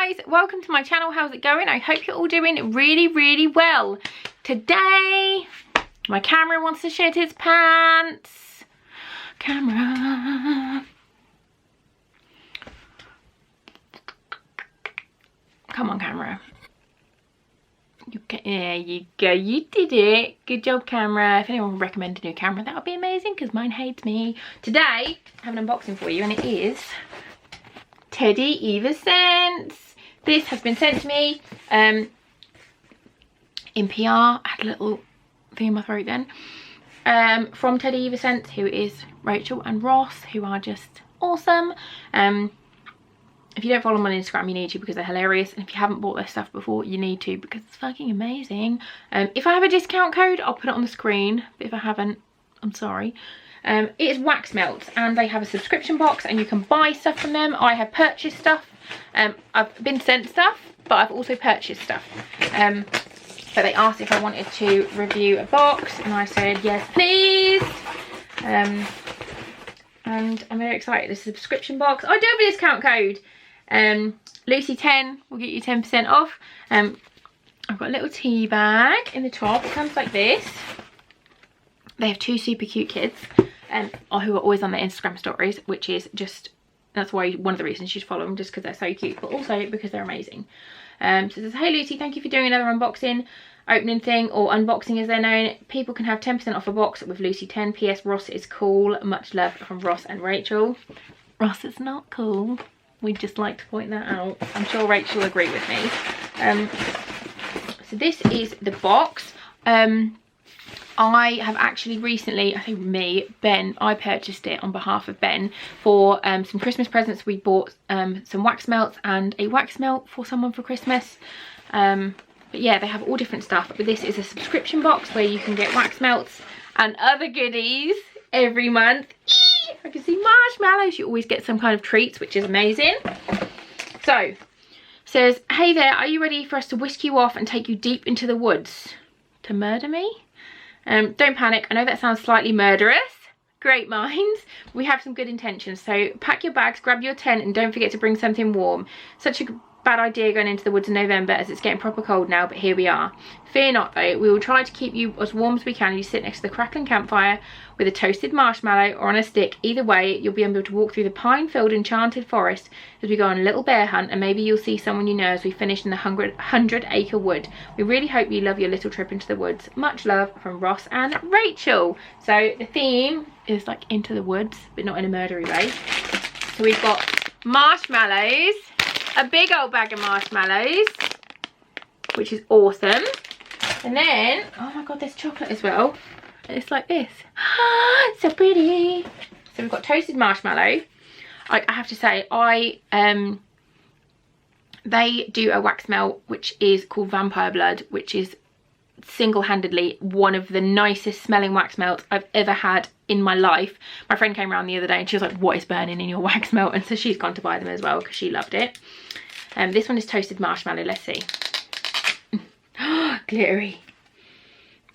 guys, welcome to my channel. How's it going? I hope you're all doing really well. Today my camera wants to shit its pants. Camera, come on camera. There you go, you did it. Good job camera. If anyone would recommend a new camera, that would be amazing because mine hates me. Today I have an unboxing for you and it is Teddy Eva scents. This has been sent to me in PR. I had a little thing in my throat then. From Teddy Eva scents, who is Rachel and Ross, who are just awesome. If you don't follow them on Instagram, you need to because they're hilarious. And if you haven't bought their stuff before, you need to because it's fucking amazing. If I have a discount code, I'll put it on the screen. But if I haven't, I'm sorry. It is wax melts and they have a subscription box and you can buy stuff from them. I have purchased stuff. I've been sent stuff, but I've also purchased stuff. But they asked if I wanted to review a box and I said yes please. And I'm very excited. This is a subscription box. I do have a discount code. Lucy10 will get you 10% off. I've got a little tea bag in the top. It comes like this. They have two super cute kids who are always on their Instagram stories, which is just, that's why one of the reasons you should follow them, just because they're so cute, but also because they're amazing. So it says, hey Lucy, thank you for doing another unboxing, opening thing, or unboxing as they're known. People can have 10% off a box with Lucy10. PS, Ross is cool. Much love from Ross and Rachel. Ross is not cool. We'd just like to point that out. I'm sure Rachel will agree with me. So this is the box. I have actually recently, I think Ben, I purchased it on behalf of Ben for some Christmas presents. We bought some wax melts and a wax melt for someone for Christmas. But yeah, they have all different stuff. But this is a subscription box where you can get wax melts and other goodies every month. I can see marshmallows. You always get some kind of treats, which is amazing. So, says, hey there, are you ready for us to whisk you off and take you deep into the woods to murder me? Don't panic. I know that sounds slightly murderous. Great minds. We have some good intentions. So pack your bags, grab your tent, and don't forget to bring something warm. Such a bad idea going into the woods in November as it's getting proper cold now, but here we are. Fear not though, we will try to keep you as warm as we can. You sit next to the crackling campfire with a toasted marshmallow or on a stick. Either way, you'll be able to walk through the pine-filled Enchanted Forest as we go on a little bear hunt, and maybe you'll see someone you know as we finish in the 100-acre wood. We really hope you love your little trip into the woods. Much love from Ross and Rachel. So the theme is like into the woods, but not in a murdery way. So we've got marshmallows, a big old bag of marshmallows, which is awesome. And then, oh my god, there's chocolate as well. It's like this. It's so pretty. So we've got toasted marshmallow. I have to say, they do a wax melt which is called Vampire Blood, which is single-handedly one of the nicest smelling wax melts I've ever had in my life. My friend came around the other day and she was like, what is burning in your wax melt? And so she's gone to buy them as well because she loved it. This one is toasted marshmallow. Let's see. Glittery.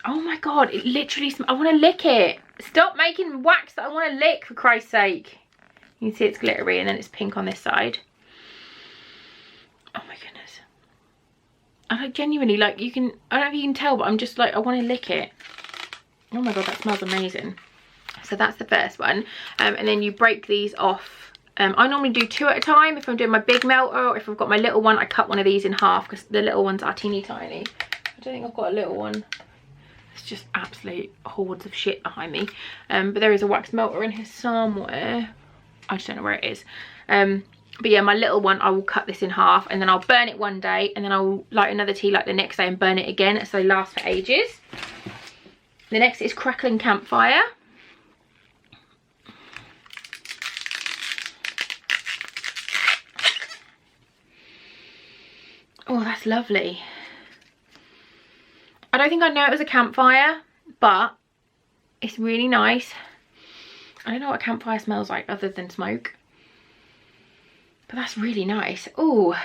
Oh my god, it literally I want to lick it. Stop making wax that I want to lick, for Christ's sake. You can see it's glittery and then it's pink on this side. Oh my goodness. I genuinely, like, you can, I don't know if you can tell, but I'm just like, I want to lick it. Oh my god, that smells amazing. So that's the first one. And then you break these off. I normally do 2 at a time if I'm doing my big melter, or if I've got my little one, I cut one of these in half because the little ones are teeny tiny. I don't think I've got a little one. It's just absolute hordes of shit behind me. But there is a wax melter in here somewhere. I just don't know where it is. But yeah, my little one, I will cut this in half and then I'll burn it one day and then I'll light another tea like the next day and burn it again, so they last for ages. The next is Crackling Campfire. Oh, that's lovely. I don't think I know it was a campfire, but it's really nice. I don't know what a campfire smells like other than smoke, but that's really nice. Oh,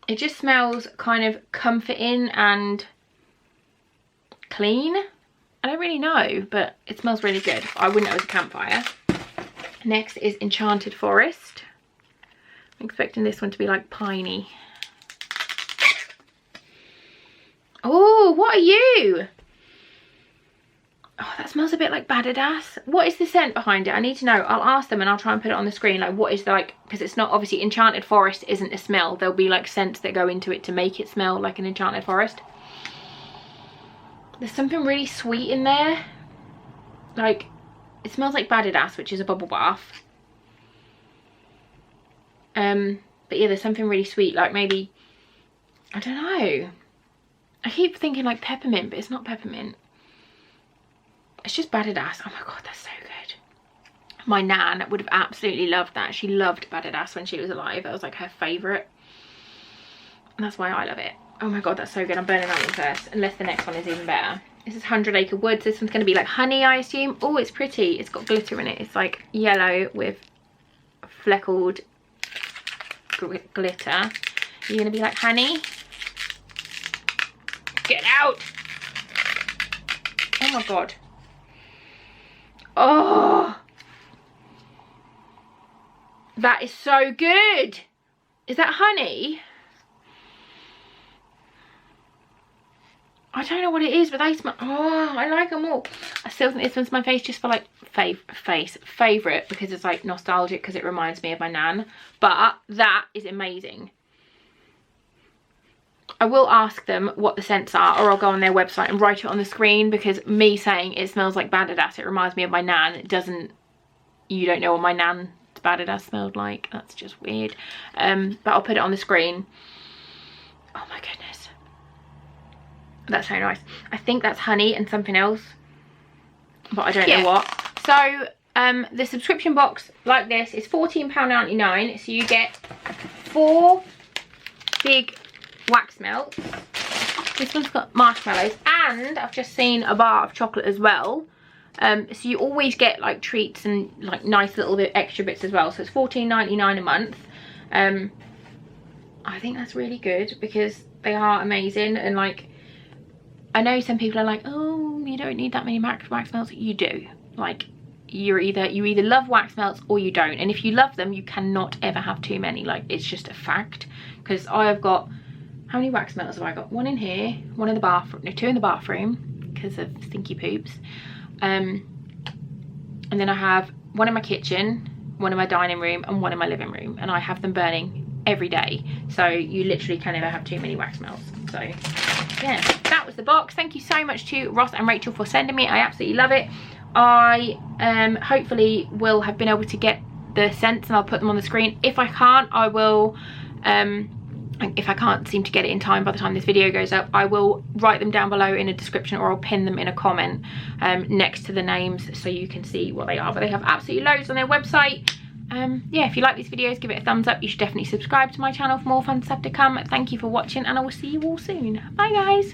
it just smells kind of comforting and clean. I don't really know, but it smells really good. I wouldn't know it was a campfire. Next is Enchanted Forest. expecting this one to be like piney. Oh, what are you? Oh, that smells a bit like Badadas. What is the scent behind it? I need to know. I'll ask them and I'll try and put it on the screen. Like, what is the, like, because it's not, obviously Enchanted Forest isn't a smell. There'll be like scents that go into it to make it smell like an Enchanted Forest. There's something really sweet in there. Like, it smells like Badadas, which is a bubble bath. But yeah, there's something really sweet, like maybe, I don't know. I keep thinking like peppermint, but it's not peppermint. It's just Badadas. Oh my god, that's so good. My nan would have absolutely loved that. She loved Badadas when she was alive. That was like her favourite. And that's why I love it. Oh my god, that's so good. I'm burning that one first, unless the next one is even better. This is 100 Acre Woods. This one's going to be like honey, I assume. Oh, it's pretty. It's got glitter in it. It's like yellow with fleckled glitter. You're going to be like honey? Get out! Oh my god. Oh! That is so good! Is that honey? I don't know what it is, but they smell. Oh, I like them all. I still think this one's my face just for like favourite because it's like nostalgic because it reminds me of my nan. But that is amazing. I will ask them what the scents are, or I'll go on their website and write it on the screen, because me saying it smells like Badadas, it reminds me of my nan. It doesn't. You don't know what my nan's Badadas smelled like. That's just weird. But I'll put it on the screen. Oh my goodness. That's so nice. I think that's honey and something else, but I don't know what. So the subscription box like this is £14.99, so you get 4 big wax melts. This one's got marshmallows, and I've just seen a bar of chocolate as well. So you always get like treats and like nice little bit extra bits as well. So it's £14.99 a month. I think that's really good because they are amazing. And like, I know some people are like, oh, you don't need that many wax melts. You do. Like, you either love wax melts or you don't. And if you love them, you cannot ever have too many. Like, it's just a fact. Because I have got, how many wax melts have I got? 1 in here, 1 in the bathroom, no, 2 in the bathroom because of stinky poops. And then I have 1 in my kitchen, 1 in my dining room, and 1 in my living room. And I have them burning every day. So you literally can never have too many wax melts. So yeah, that was the box. Thank you so much to Ross and Rachel for sending me. I absolutely love it. I hopefully will have been able to get the scents and I'll put them on the screen. If I can't, I will, if I can't seem to get it in time by the time this video goes up, I will write them down below in a description, or I'll pin them in a comment next to the names so you can see what they are. But they have absolutely loads on their website. Yeah, if you like these videos, give it a thumbs up. You should definitely subscribe to my channel for more fun stuff to come. Thank you for watching, and I will see you all soon. Bye guys.